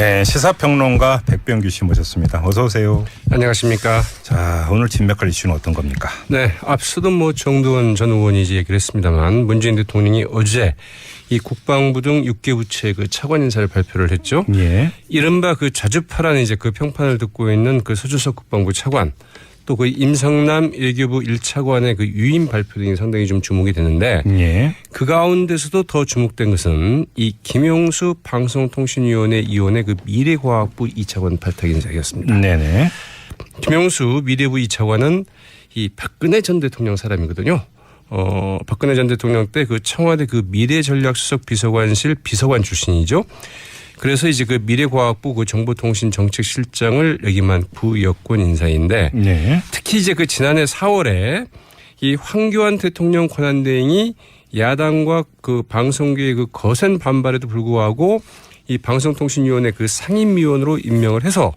네, 시사평론가 백병규 씨 모셨습니다. 어서 오세요. 안녕하십니까. 자, 오늘 진맥할 이슈는 어떤 겁니까? 네, 앞서도 정두원 전 의원이 이제 얘기를 했습니다만 문재인 대통령이 어제 이 국방부 등 6개 부처의 그 차관 인사를 발표를 했죠. 예. 이른바 그 좌주파란 이제 그 평판을 듣고 있는 그 서주석 국방부 차관, 또 그 임성남 외교부 1차관의 그 유임 발표 등이 상당히 좀 주목이 되는데, 예. 그 가운데서도 더 주목된 것은 이 김용수 방송통신위원회 위원의 그 미래과학부 2차관 발탁 인사였습니다. 네네. 김용수 미래부 2차관은 이 박근혜 전 대통령 사람이거든요. 박근혜 전 대통령 때 그 청와대 그 미래전략수석 비서관실 비서관 출신이죠. 그래서 이제 그 미래과학부 그 정보통신정책실장을 역임한 부여권 인사인데, 네. 특히 이제 그 지난해 4월에 이 황교안 대통령 권한대행이 야당과 그 방송계의 그 거센 반발에도 불구하고 이 방송통신위원회 그 상임위원으로 임명을 해서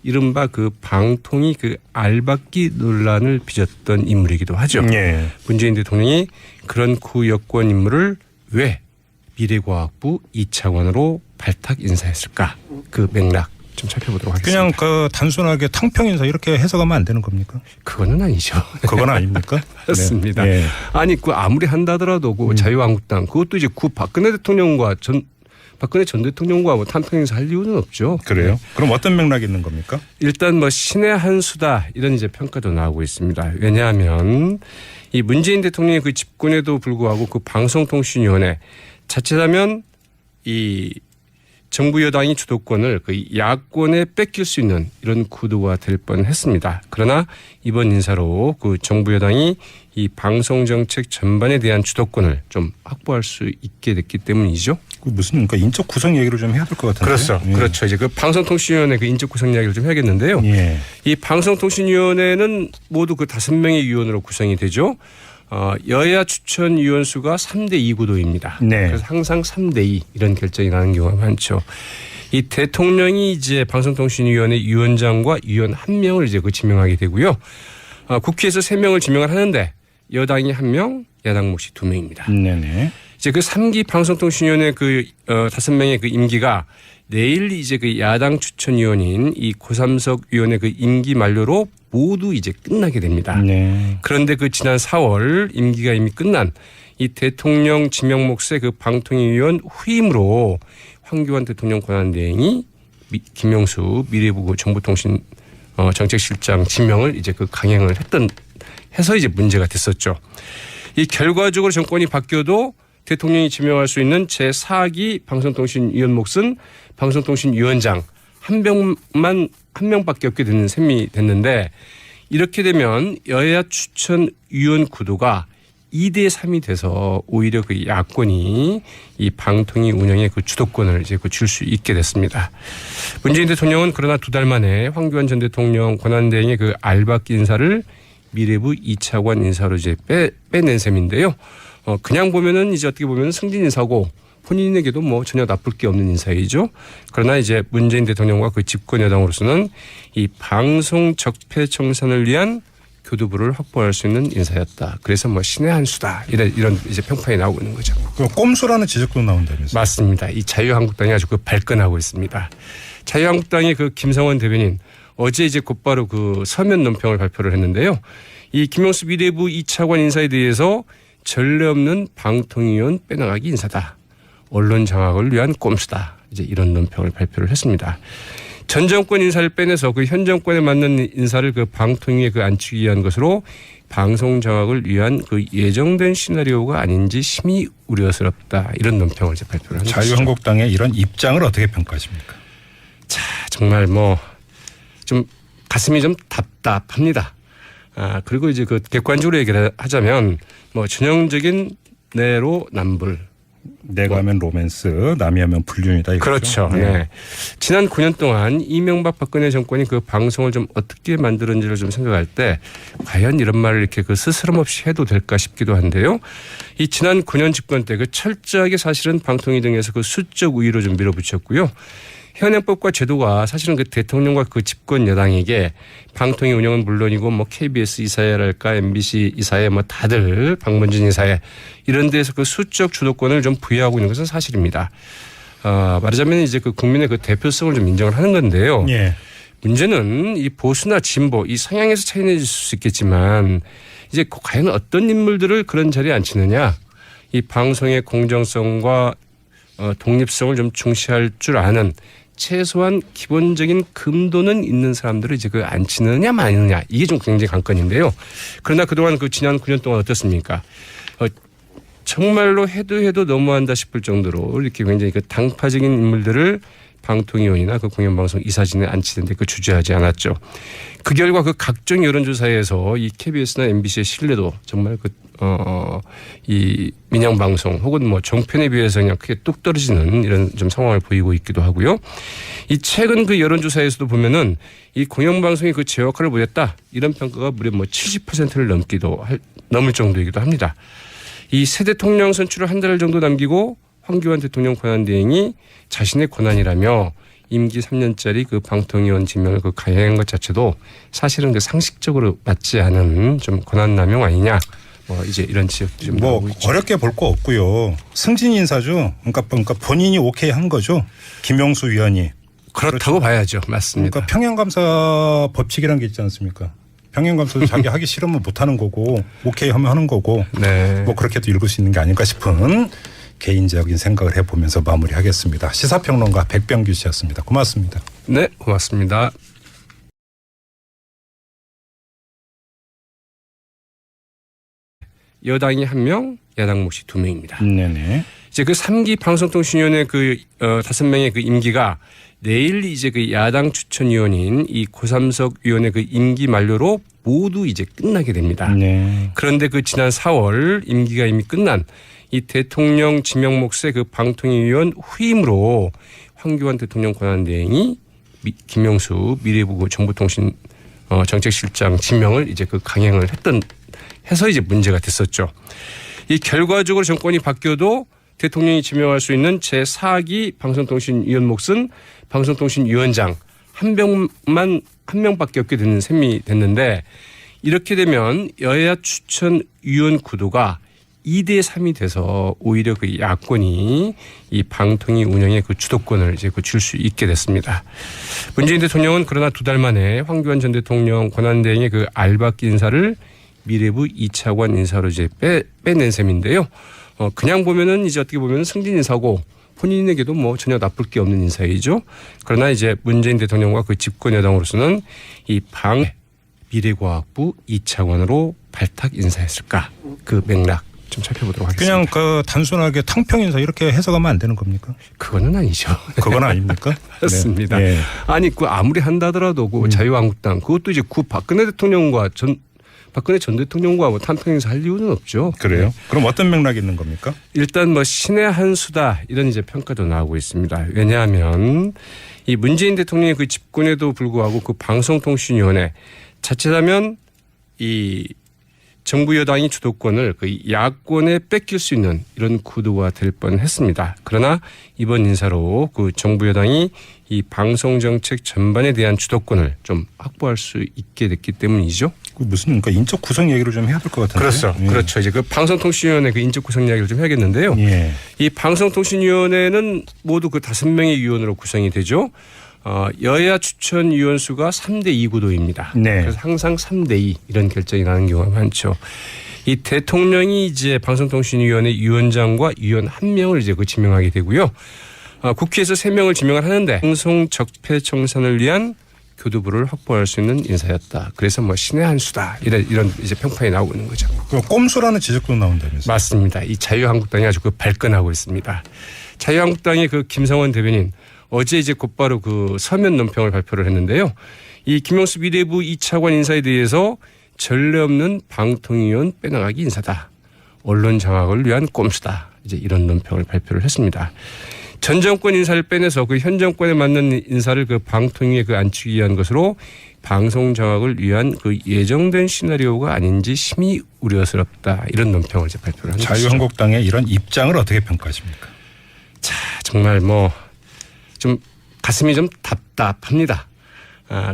이른바 그 방통위 그 알박기 논란을 빚었던 인물이기도 하죠. 예. 문재인 대통령이 그런 구여권 인물을 왜 미래과학부 2차관으로 발탁 인사했을까? 그 맥락 좀 살펴보도록 하겠습니다. 그냥 그 단순하게 탕평 인사 이렇게 해석하면 안 되는 겁니까? 그거는 아니죠. 그건 아닙니까? 그렇습니다. 네. 예. 아니 그 아무리 한다더라도 그 자유한국당 그것도 이제 구 박근혜 대통령과 박근혜 전 대통령과 뭐 탕평 인사 할 이유는 없죠. 그래요? 그럼 어떤 맥락이 있는 겁니까? 일단 뭐 신의 한 수다 이런 이제 평가도 나오고 있습니다. 왜냐하면 이 문재인 대통령의 그 집권에도 불구하고 그 방송통신위원회 자칫하면 이 정부 여당이 주도권을 그 야권에 뺏길 수 있는 이런 구도가 될 뻔했습니다. 그러나 이번 인사로 그 정부 여당이 이 방송 정책 전반에 대한 주도권을 좀 확보할 수 있게 됐기 때문이죠. 그 무슨 그러니까 인적 구성 얘기를 좀 해야 될 것 같은데. 그렇죠. 예. 그렇죠. 이제 그 방송통신위원회 그 인적 구성 이야기를 좀 해야겠는데요. 예. 이 방송통신위원회는 모두 그 5명의 위원으로 구성이 되죠. 여야 추천 위원 수가 3대2 구도입니다. 네. 그래서 항상 3대2 이런 결정이 나는 경우가 많죠. 이 대통령이 이제 방송통신위원회 위원장과 위원 1명을 이제 그 지명하게 되고요. 국회에서 3명을 지명을 하는데 여당이 1명, 야당 몫이 2명입니다. 네네. 이제 그 3기 방송통신위원회 그 5명의 그 임기가 내일 이제 그 야당 추천위원인 이 고삼석 위원의 그 임기 만료로 모두 이제 끝나게 됩니다. 네. 그런데 그 지난 4월 임기가 이미 끝난 이 대통령 지명 몫의 그 방통위원 후임으로 황교안 대통령 권한대행이 김용수 미래부 정보통신 정책실장 지명을 이제 그 강행을 해서 이제 문제가 됐었죠. 이 결과적으로 정권이 바뀌어도 대통령이 지명할 수 있는 제4기 방송통신위원 몫은 방송통신위원장 한 명밖에 없게 되는 셈이 됐는데, 이렇게 되면 여야 추천위원 구도가 2대 3이 돼서 오히려 그 야권이 이 방통위 운영의 그 주도권을 이제 줄 수 있게 됐습니다. 문재인 대통령은 그러나 2달 만에 황교안 전 대통령 권한대행의 그 알박기 인사를 미래부 2차관 인사로 이제 빼낸 셈인데요. 그냥 보면은 이제 어떻게 보면 승진 인사고 본인에게도 뭐 전혀 나쁠 게 없는 인사이죠. 그러나 이제 문재인 대통령과 그 집권 여당으로서는 이 방송 적폐 청산을 위한 교두부를 확보할 수 있는 인사였다. 그래서 뭐 신의 한 수다 이런 이제 평판이 나오고 있는 거죠. 그 꼼수라는 지적도 나온다면서요? 맞습니다. 이 자유한국당이 아주 그 발끈하고 있습니다. 자유한국당의 그 김성원 대변인 어제 이제 곧바로 그 서면 논평을 발표를 했는데요. 이 김용수 미래부 2차관 인사에 대해서 전례 없는 방통위원 빼나가기 인사다. 언론 장악을 위한 꼼수다. 이제 이런 논평을 발표를 했습니다. 전 정권 인사를 빼내서 그 현 정권에 맞는 인사를 그 방통위에 그 앉히기 위한 것으로 방송 장악을 위한 그 예정된 시나리오가 아닌지 심히 우려스럽다. 이런 논평을 이제 발표를 한 것이죠. 자유한국당의 이런 입장을 어떻게 평가하십니까? 자, 정말 뭐 좀 가슴이 좀 답답합니다. 그리고 이제 그 객관적으로 얘기를 하자면 뭐 전형적인 내로남불. 내가 하면 로맨스, 남이 하면 불륜이다. 이거죠? 그렇죠. 네. 지난 9년 동안 이명박 박근혜 정권이 그 방송을 좀 어떻게 만들었는지를 좀 생각할 때 과연 이런 말을 이렇게 그 스스럼 없이 해도 될까 싶기도 한데요. 이 지난 9년 집권 때 그 철저하게 사실은 방통위 등에서 그 수적 우위로 좀 밀어붙였고요. 현행법과 제도가 사실은 그 대통령과 그 집권 여당에게 방통위 운영은 물론이고 뭐 KBS 이사회랄까 MBC 이사회 뭐 다들 방문진 이사회 이런 데서 그 수적 주도권을 좀 부여하고 있는 것은 사실입니다. 말하자면 이제 그 국민의 그 대표성을 좀 인정을 하는 건데요. 예. 문제는 이 보수나 진보 이 성향에서 차이는 있을 수 있겠지만 이제 과연 어떤 인물들을 그런 자리에 앉히느냐. 이 방송의 공정성과 독립성을 좀 중시할 줄 아는 최소한 기본적인 금도는 있는 사람들을 이제 그 앉히느냐 마느냐 이게 좀 굉장히 관건인데요. 그러나 그동안 그 지난 9년 동안 어떻습니까? 정말로 해도 너무한다 싶을 정도로 이렇게 굉장히 그 당파적인 인물들을 방통위원이나 그 공영방송 이사진에 앉히는데 그 주저하지 않았죠. 그 결과 그 각종 여론조사에서 이 KBS나 MBC의 신뢰도 정말 이 민영방송 혹은 뭐 종편에 비해서 그냥 크게 뚝 떨어지는 이런 좀 상황을 보이고 있기도 하고요. 이 최근 그 여론조사에서도 보면은 이 공영방송이 그 제 역할을 못했다 이런 평가가 무려 뭐 70%를 넘을 정도이기도 합니다. 이 새 대통령 선출을 한 달 정도 남기고 황교안 대통령 권한대행이 자신의 권한이라며 임기 3년짜리 그 방통위원 지명을 그 가행한 것 자체도 사실은 그 상식적으로 맞지 않은 좀 권한남용 아니냐. 뭐 이제 이런 지적도 좀 나오고 있죠. 어렵게 볼 거 없고요. 승진 인사죠. 그러니까 본인이 오케이 한 거죠. 김영수 위원이. 그렇다고 봐야죠. 맞습니다. 그러니까 평양감사 법칙이라는 게 있지 않습니까? 평양감사도 자기 하기 싫으면 못 하는 거고 오케이 하면 하는 거고 네. 뭐 그렇게도 읽을 수 있는 게 아닐까 싶은 개인적인 생각을 해보면서 마무리하겠습니다. 시사평론가 백병규 씨였습니다. 고맙습니다. 네, 고맙습니다. 여당이 1명, 야당 몫이 2명입니다. 네네. 이제 그 3기 방송통신위원회 그 5명의 그 임기가 내일 이제 그 야당 추천위원인 이 고삼석 위원의 그 임기 만료로 모두 이제 끝나게 됩니다. 네. 그런데 그 지난 4월 임기가 이미 끝난 이 대통령 지명 몫의 그 방통위원 후임으로 황교안 대통령 권한대행이 김영수 미래부 정보통신 정책실장 지명을 이제 그 강행을 해서 이제 문제가 됐었죠. 이 결과적으로 정권이 바뀌어도 대통령이 지명할 수 있는 제4기 방송통신위원 몫은 방송통신위원장 한 명밖에 없게 되는 셈이 됐는데 이렇게 되면 여야 추천위원 구도가 2대 3이 돼서 오히려 그 야권이 이 방통위 운영의 그 주도권을 이제 그 줄 수 있게 됐습니다. 문재인 대통령은 그러나 2달 만에 황교안 전 대통령 권한대행의 그 알박기 인사를 미래부 2차관 인사로 이제 빼낸 셈인데요. 그냥 보면은 이제 어떻게 보면 승진 인사고 본인에게도 뭐 전혀 나쁠 게 없는 인사이죠. 그러나 이제 문재인 대통령과 그 집권 여당으로서는 이 미래과학부 2차관으로 발탁 인사했을까 그 맥락 좀 살펴보도록 하겠습니다. 그냥 그 단순하게 탕평 인사 이렇게 해석하면 안 되는 겁니까? 그거는 아니죠. 그건 아닙니까? 맞습니다. 네. 아니 그 아무리 한다더라도 그 자유한국당 그것도 이제 박근혜 전 대통령과 뭐 탕평 인사 할 이유는 없죠. 그래요? 네. 그럼 어떤 맥락이 있는 겁니까? 일단 뭐 신의 한 수다 이런 이제 평가도 나오고 있습니다. 왜냐하면 이 문재인 대통령의 그 집권에도 불구하고 그 방송통신위원회 자칫하면 이 정부 여당이 주도권을 그 야권에 뺏길 수 있는 이런 구도가 될 뻔했습니다. 그러나 이번 인사로 그 정부 여당이 이 방송 정책 전반에 대한 주도권을 좀 확보할 수 있게 됐기 때문이죠. 무슨 그러니까 인적 구성 얘기를 좀 해야 될 것 같은데. 그렇죠. 예. 그렇죠. 이제 그 방송통신위원회 그 인적 구성 이야기를 좀 해야겠는데요. 예. 이 방송통신위원회는 모두 그 5명의 위원으로 구성이 되죠. 여야 추천 위원 수가 3대 2 구도입니다. 네. 그래서 항상 3대 2 이런 결정이 나는 경우가 많죠. 이 대통령이 이제 방송통신위원회 위원장과 위원 1명을 이제 그 지명하게 되고요. 국회에서 3명을 지명을 하는데 방송 적폐 청산을 위한 교두부를 확보할 수 있는 인사였다. 그래서 뭐 신의 한 수다 이런 이제 평판이 나오고 있는 거죠. 꼼수라는 지적도 나온다면서요? 맞습니다. 이 자유한국당이 아주 그 발끈하고 있습니다. 자유한국당의 그 김성원 대변인 어제 이제 곧바로 그 서면 논평을 발표를 했는데요. 이 김영수 미래부 2차관 인사에 대해서 전례 없는 방통위원 빼나가기 인사다. 언론 장악을 위한 꼼수다. 이제 이런 논평을 발표를 했습니다. 전 정권 인사를 빼내서 그 현 정권에 맞는 인사를 그 방통위에 그 앉히기 위한 것으로 방송 장악을 위한 그 예정된 시나리오가 아닌지 심히 우려스럽다. 이런 논평을 이제 발표를 한 것이죠. 자유한국당의 이런 입장을 어떻게 평가하십니까? 자, 정말 뭐 좀 가슴이 좀 답답합니다.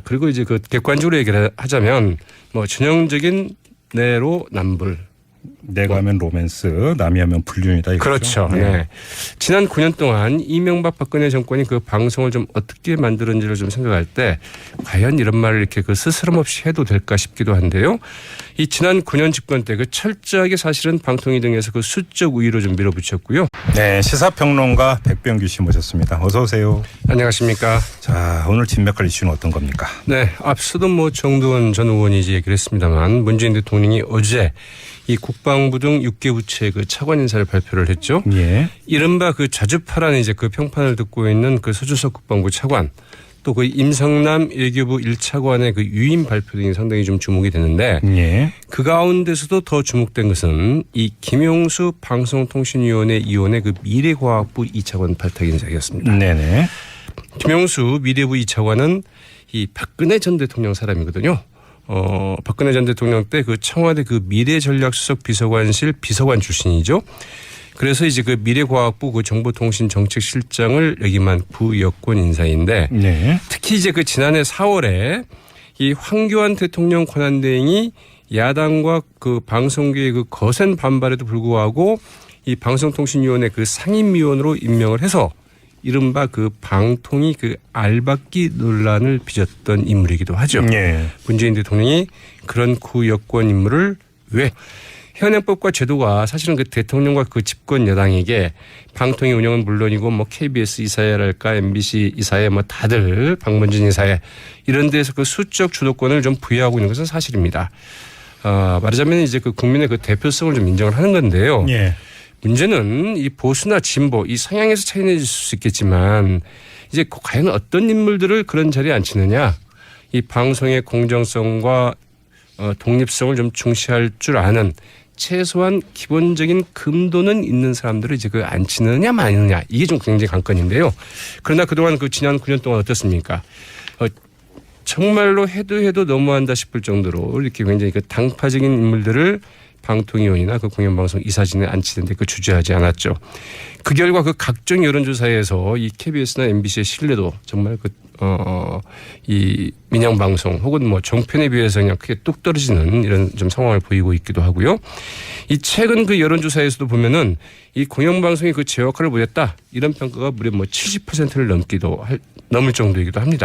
그리고 이제 그 객관적으로 얘기를 하자면 뭐 전형적인 내로 남불 내가 하면 로맨스, 남이 하면 불륜이다 이거죠. 그렇죠. 네. 지난 9년 동안 이명박 박근혜 정권이 그 방송을 좀 어떻게 만들었는지를 좀 생각할 때 과연 이런 말을 이렇게 그 스스럼 없이 해도 될까 싶기도 한데요. 이 지난 9년 집권 때 그 철저하게 사실은 방통위 등에서 그 수적 우위로 좀 밀어붙였고요. 네, 시사평론가 백병규 씨 모셨습니다. 어서 오세요. 안녕하십니까. 자, 오늘 진맥할 이슈는 어떤 겁니까? 네, 앞서도 뭐 정두원 전 의원이 이제 얘기를 했습니다만 문재인 대통령이 어제 이 국방부 등 6개 부처의 그 차관 인사를 발표를 했죠. 예. 이른바 그 좌주파라는 이제 그 평판을 듣고 있는 그 서주석 국방부 차관 또 그 임성남 외교부 1차관의 그 유임 발표 등이 상당히 좀 주목이 되는데 예. 그 가운데서도 더 주목된 것은 이 김용수 방송통신위원회 위원의 그 미래과학부 2차관 발탁 인사였습니다. 네네. 김용수 미래부 2차관은 이 박근혜 전 대통령 사람이거든요. 박근혜 전 대통령 때 그 청와대 그 미래전략수석 비서관실 비서관 출신이죠. 그래서 이제 그 미래과학부 그 정보통신정책실장을 역임한 부여권 인사인데 네. 특히 이제 그 지난해 4월에 이 황교안 대통령 권한대행이 야당과 그 방송계의 그 거센 반발에도 불구하고 이 방송통신위원회 그 상임위원으로 임명을 해서 이른바 그 방통위 그 알박기 논란을 빚었던 인물이기도 하죠. 예. 문재인 대통령이 그런 구여권 인물을 왜 현행법과 제도가 사실은 그 대통령과 그 집권 여당에게 방통위 운영은 물론이고 뭐 KBS 이사회랄까 MBC 이사회 뭐 다들 박문진 이사회 이런 데에서 그 수적 주도권을 좀 부여하고 있는 것은 사실입니다. 말하자면 이제 그 국민의 그 대표성을 좀 인정을 하는 건데요. 예. 문제는 이 보수나 진보 이 성향에서 차이는 있을 수 있겠지만 이제 과연 어떤 인물들을 그런 자리에 앉히느냐 이 방송의 공정성과 독립성을 좀 중시할 줄 아는 최소한 기본적인 금도는 있는 사람들을 이제 그 앉히느냐 마느냐 이게 좀 굉장히 관건인데요. 그러나 그동안 그 지난 9년 동안 어떻습니까? 정말로 해도 너무한다 싶을 정도로 이렇게 굉장히 그 당파적인 인물들을 방통위원이나 그 공영방송 이사진에 앉히는데 그 주저하지 않았죠. 그 결과 그 각종 여론조사에서 이 KBS나 MBC의 신뢰도 정말 이 민영방송 혹은 뭐 종편에 비해서 그냥 크게 뚝 떨어지는 이런 좀 상황을 보이고 있기도 하고요. 이 최근 그 여론조사에서도 보면은 이 공영방송이 그 제 역할을 못했다 이런 평가가 무려 뭐 70%를 넘을 정도이기도 합니다.